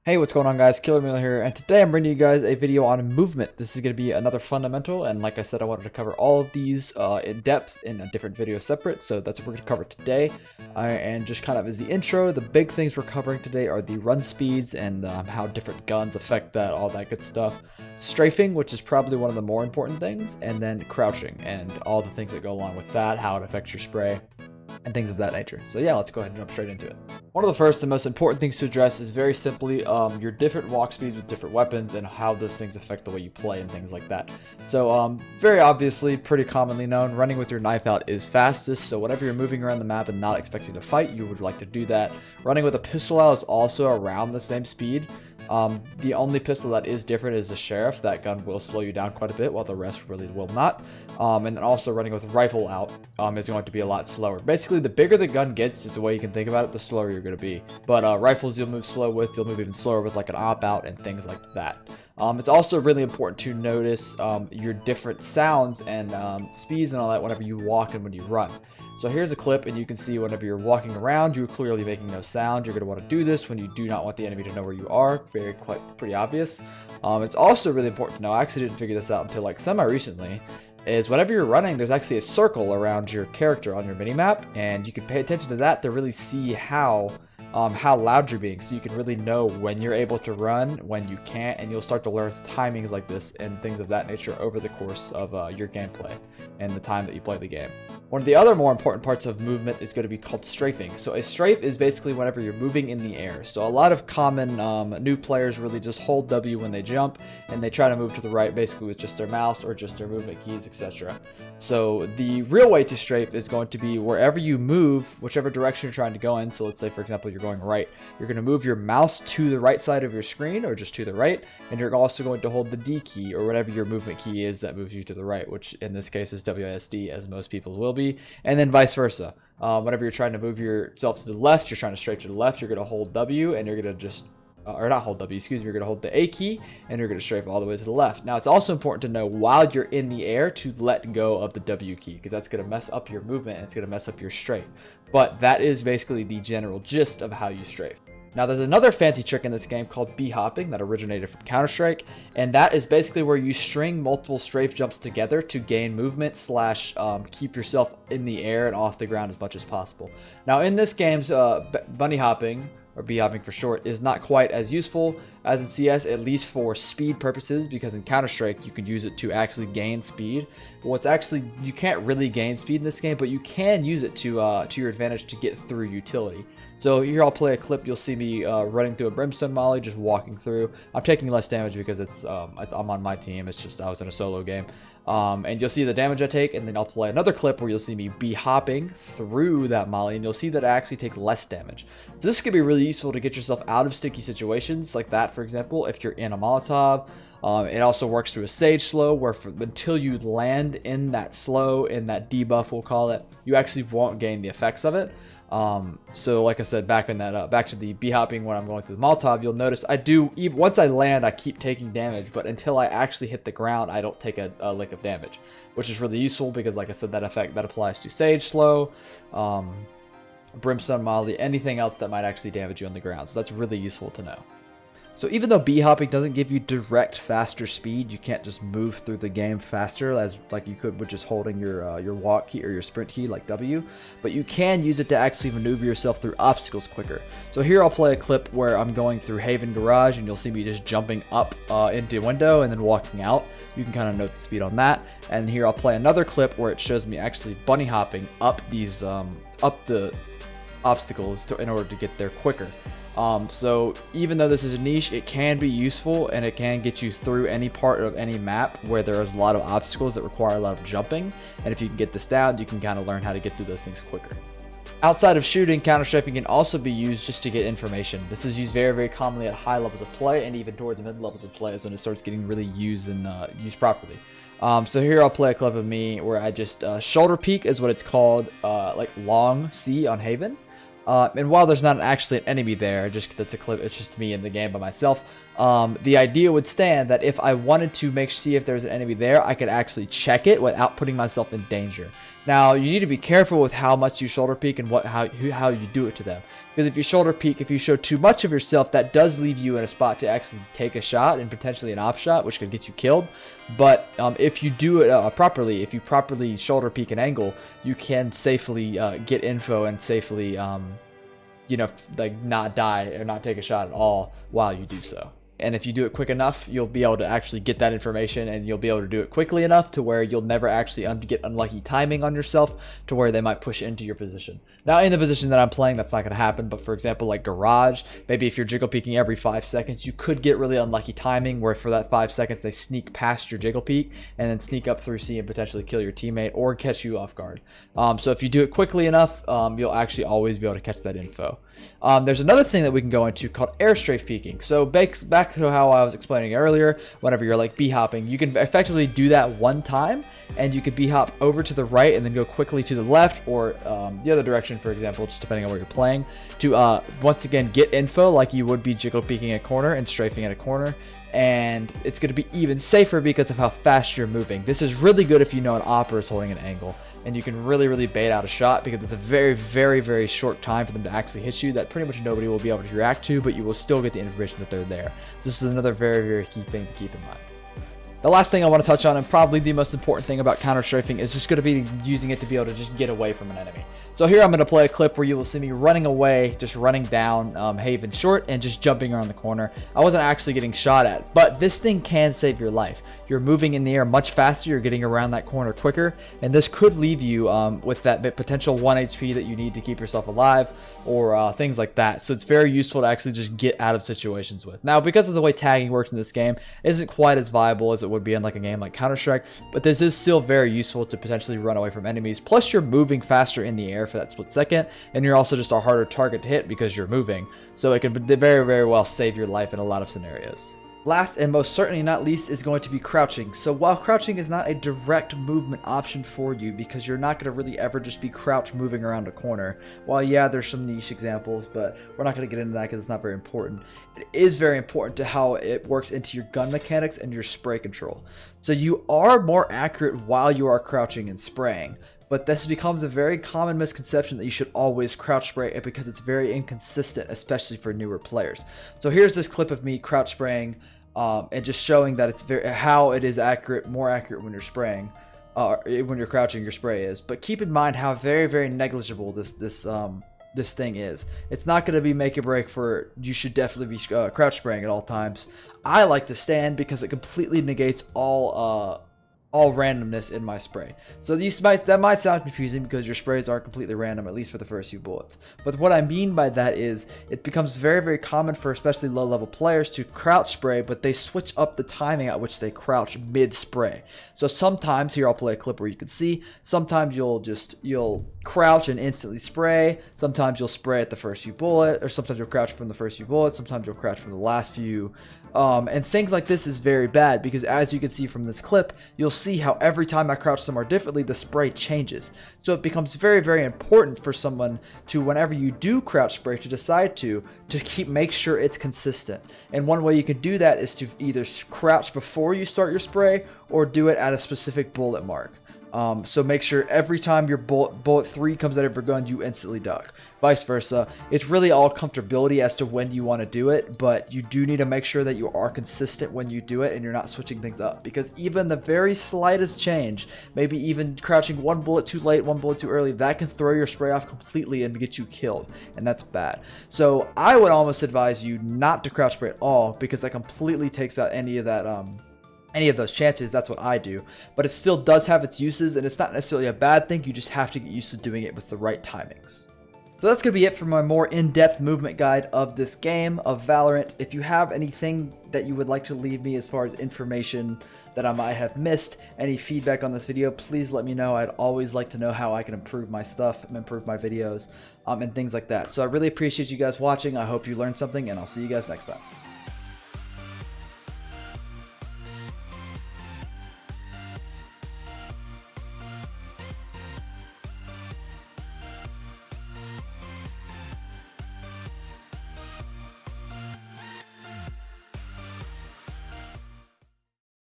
Hey, what's going on, guys? KillerMiller here, and today I'm bringing you guys a video on movement. This is going to be another fundamental, and like I said, I wanted to cover all of these in depth in a different video separate, so that's what we're going to cover today. And just kind of as the intro, the big things we're covering today are the run speeds and how different guns affect that, all that good stuff. Strafing, which is probably one of the more important things, and then crouching, and all the things that go along with that, how it affects your spray, and things of that nature. So yeah, let's go ahead and jump straight into it. One of the first and most important things to address is very simply your different walk speeds with different weapons and how those things affect the way you play and things like that. So very obviously, pretty commonly known, running with your knife out is fastest. So whenever you're moving around the map and not expecting to fight, you would like to do that. Running with a pistol out is also around the same speed. The only pistol that is different is the Sheriff. That gun will slow you down quite a bit, while the rest really will not. And then also running with rifle out is going to be a lot slower. Basically, the bigger the gun gets, is the way you can think about it, the slower you're going to be. But rifles you'll move slow with, you'll move even slower with, like an op out and things like that. It's also really important to notice your different sounds and speeds and all that whenever you walk and when you run. So here's a clip, and you can see whenever you're walking around, you're clearly making no sound. You're going to want to do this when you do not want the enemy to know where you are. Pretty obvious. It's also really important to know, I actually didn't figure this out until like semi-recently, is whenever you're running, there's actually a circle around your character on your minimap, and you can pay attention to that to really see how loud you're being, so you can really know when you're able to run, when you can't, and you'll start to learn timings like this and things of that nature over the course of your gameplay and the time that you play the game. One of the other more important parts of movement is going to be called strafing. So a strafe is basically whenever you're moving in the air. So a lot of common new players really just hold W when they jump, and they try to move to the right basically with just their mouse or just their movement keys, etc. So the real way to strafe is going to be wherever you move, whichever direction you're trying to go in. So let's say, for example, you're going right. You're going to move your mouse to the right side of your screen, or just to the right, and you're also going to hold the D key, or whatever your movement key is that moves you to the right, which in this case is WASD, as most people will be, and then vice versa. Whenever you're trying to move yourself to the left, you're trying to strafe to the left, you're going to hold W, and you're going to just or not hold W, excuse me, you're going to hold the A key, and you're going to strafe all the way to the left. Now, it's also important to know while you're in the air to let go of the W key, because that's going to mess up your movement, and it's going to mess up your strafe. But that is basically the general gist of how you strafe. Now, there's another fancy trick in this game called B-hopping that originated from Counter-Strike, and that is basically where you string multiple strafe jumps together to gain movement slash keep yourself in the air and off the ground as much as possible. Now, in this game's bunny hopping, or B-hopping for short, is not quite as useful as in CS, at least for speed purposes, because in Counter-Strike you can use it to actually gain speed. But what's actually, you can't really gain speed in this game, but you can use it to your advantage to get through utility. So here I'll play a clip. You'll see me running through a brimstone molly, just walking through. I'm taking less damage because I'm on my team. It's just I was in a solo game. And you'll see the damage I take, and then I'll play another clip where you'll see me hopping through that molly, and you'll see that I actually take less damage. So this could be really useful to get yourself out of sticky situations like that, for example, if you're in a Molotov. It also works through a Sage slow, where until you land in that slow, in that debuff we'll call it, you actually won't gain the effects of it. So like I said, back to the B-hopping when I'm going through the Molotov, you'll notice I do, even once I land, I keep taking damage, but until I actually hit the ground, I don't take a lick of damage, which is really useful because, like I said, that effect that applies to Sage slow, brimstone molly, anything else that might actually damage you on the ground. So that's really useful to know. So even though B-hopping doesn't give you direct faster speed, you can't just move through the game faster as like you could with just holding your walk key or your sprint key like W, but you can use it to actually maneuver yourself through obstacles quicker. So here I'll play a clip where I'm going through Haven Garage, and you'll see me just jumping up into a window and then walking out. You can kind of note the speed on that. And here I'll play another clip where it shows me actually bunny hopping up these up the obstacles in order to get there quicker. So even though this is a niche, it can be useful, and it can get you through any part of any map where there's a lot of obstacles that require a lot of jumping. And if you can get this down, you can kind of learn how to get through those things quicker. Outside of shooting, counter-strafing can also be used just to get information. This is used very, very commonly at high levels of play, and even towards mid levels of play is when it starts getting really used and used properly. So here I'll play a clip of me where I just shoulder peek is what it's called, like long C on Haven. And while there's not actually an enemy there, that's a clip, it's just me in the game by myself. The idea would stand that if I wanted to see if there's an enemy there, I could actually check it without putting myself in danger. Now, you need to be careful with how much you shoulder peek and how you do it to them. Because if you shoulder peek, if you show too much of yourself, that does leave you in a spot to actually take a shot and potentially an op shot, which could get you killed. But if you do it properly, if you properly shoulder peek an angle, you can safely get info and safely, you know, like not die or not take a shot at all while you do so. And if you do it quick enough, you'll be able to actually get that information, and you'll be able to do it quickly enough to where you'll never actually get unlucky timing on yourself to where they might push into your position. Now, in the position that I'm playing, that's not going to happen, but for example, like Garage, maybe if you're jiggle peeking every 5 seconds, you could get really unlucky timing where for that 5 seconds, they sneak past your jiggle peek and then sneak up through C and potentially kill your teammate or catch you off guard. So if you do it quickly enough, you'll actually always be able to catch that info. There's another thing that we can go into called air strafe peeking. So back to how I was explaining earlier, whenever you're like b-hopping, you can effectively do that one time, and you could b-hop over to the right and then go quickly to the left or the other direction, for example, just depending on where you're playing, to once again get info like you would be jiggle peeking a corner and strafing at a corner. And it's going to be even safer because of how fast you're moving. This is really good if you know an opper is holding an angle, and you can really bait out a shot because it's a very short time for them to actually hit you that pretty much nobody will be able to react to, but you will still get the information that they're there. So this is another very key thing to keep in mind. The last thing I want to touch on, and probably the most important thing about counter strafing, is just going to be using it to be able to just get away from an enemy. So here I'm going to play a clip where you will see me running away, just running down Haven short and just jumping around the corner. I wasn't actually getting shot at, but this thing can save your life. You're moving in the air much faster, you're getting around that corner quicker, and this could leave you with that potential 1 HP that you need to keep yourself alive, or things like that. So it's very useful to actually just get out of situations with. Now, because of the way tagging works in this game, it isn't quite as viable as it would be in like a game like Counter-Strike, but this is still very useful to potentially run away from enemies. Plus, you're moving faster in the air for that split second, and you're also just a harder target to hit because you're moving. So it can very well save your life in a lot of scenarios. Last and most certainly not least is going to be crouching. So while crouching is not a direct movement option for you because you're not going to really ever just be crouch moving around a corner, while yeah, there's some niche examples, but we're not going to get into that because it's not very important. It is very important to how it works into your gun mechanics and your spray control. So you are more accurate while you are crouching and spraying. But this becomes a very common misconception that you should always crouch spray because it's very inconsistent, especially for newer players. So here's this clip of me crouch spraying and just showing that it's how it is accurate, more accurate when you're spraying, when you're crouching, your spray is. But keep in mind how very negligible this thing is. It's not going to be make or break for you should definitely be crouch spraying at all times. I like to stand because it completely negates all randomness in my spray. So that might sound confusing because your sprays are completely random, at least for the first few bullets. But what I mean by that is it becomes very common for especially low level players to crouch spray, but they switch up the timing at which they crouch mid spray. So sometimes, here I'll play a clip where you can see, sometimes you'll crouch and instantly spray, sometimes you'll spray at the first few bullets, or sometimes you'll crouch from the first few bullets, sometimes you'll crouch from the last few. And things like this is very bad because as you can see from this clip, you'll see how every time I crouch somewhere differently, the spray changes. So it becomes very important for someone to, whenever you do crouch spray, to decide to make sure it's consistent. And one way you can do that is to either crouch before you start your spray or do it at a specific bullet mark. So make sure every time your bullet 3 comes out of your gun, you instantly duck. Vice versa. It's really all comfortability as to when you want to do it, but you do need to make sure that you are consistent when you do it and you're not switching things up, because even the very slightest change, maybe even crouching 1 bullet too late, 1 bullet too early, that can throw your spray off completely and get you killed, and that's bad. So I would almost advise you not to crouch spray at all, because that completely takes out any of those chances. That's what I do, but it still does have its uses, and it's not necessarily a bad thing. You just have to get used to doing it with the right timings. So that's going to be it for my more in-depth movement guide of this game of Valorant. If you have anything that you would like to leave me as far as information that I might have missed, any feedback on this video, please let me know. I'd always like to know how I can improve my stuff, improve my videos, and things like that. So I really appreciate you guys watching. I hope you learned something, and I'll see you guys next time.